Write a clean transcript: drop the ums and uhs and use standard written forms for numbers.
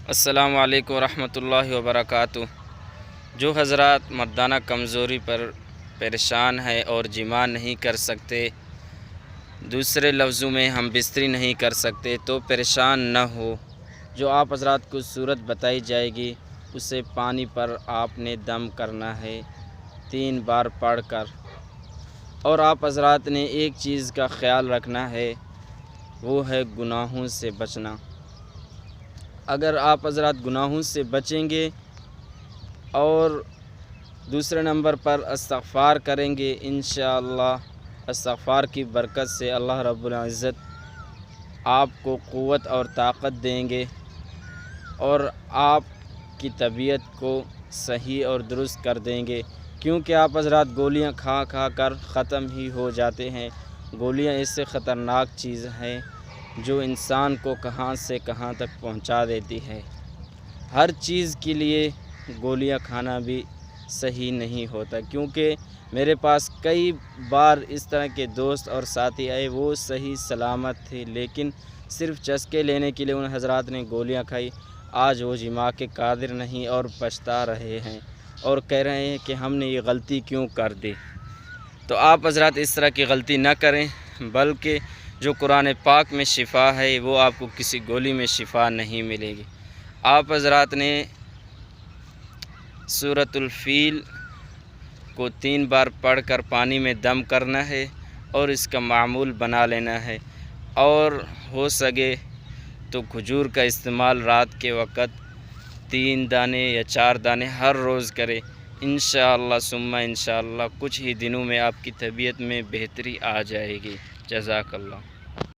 السلام علیکم ورحمۃ اللہ وبرکاتہ۔ جو حضرات مردانہ کمزوری پر پریشان ہے اور جماع نہیں کر سکتے، دوسرے لفظوں میں ہم بستری نہیں کر سکتے، تو پریشان نہ ہو۔ جو آپ حضرات کو صورت بتائی جائے گی اسے پانی پر آپ نے دم کرنا ہے 3 بار پڑھ کر، اور آپ حضرات نے ایک چیز کا خیال رکھنا ہے، وہ ہے گناہوں سے بچنا۔ اگر آپ حضرات گناہوں سے بچیں گے اور دوسرے نمبر پر استغفار کریں گے، انشاءاللہ استغفار کی برکت سے اللہ رب العزت آپ کو قوت اور طاقت دیں گے اور آپ کی طبیعت کو صحیح اور درست کر دیں گے، کیونکہ آپ حضرات گولیاں کھا کھا کر ختم ہی ہو جاتے ہیں۔ گولیاں اس سے خطرناک چیز ہیں جو انسان کو کہاں سے کہاں تک پہنچا دیتی ہے۔ ہر چیز کے لیے گولیاں کھانا بھی صحیح نہیں ہوتا، کیونکہ میرے پاس کئی بار اس طرح کے دوست اور ساتھی آئے، وہ صحیح سلامت تھے، لیکن صرف چسکے لینے کے لیے ان حضرات نے گولیاں کھائی۔ آج وہ جماع کے قادر نہیں اور پچھتا رہے ہیں اور کہہ رہے ہیں کہ ہم نے یہ غلطی کیوں کر دی۔ تو آپ حضرات اس طرح کی غلطی نہ کریں، بلکہ جو قرآن پاک میں شفا ہے وہ آپ کو کسی گولی میں شفا نہیں ملے گی۔ آپ حضرات نے سورۃ الفیل کو 3 بار پڑھ کر پانی میں دم کرنا ہے اور اس کا معمول بنا لینا ہے، اور ہو سکے تو کھجور کا استعمال رات کے وقت 3 دانے یا 4 دانے ہر روز کرے۔ انشاءاللہ ثم انشاءاللہ کچھ ہی دنوں میں آپ کی طبیعت میں بہتری آ جائے گی۔ جزاک اللہ۔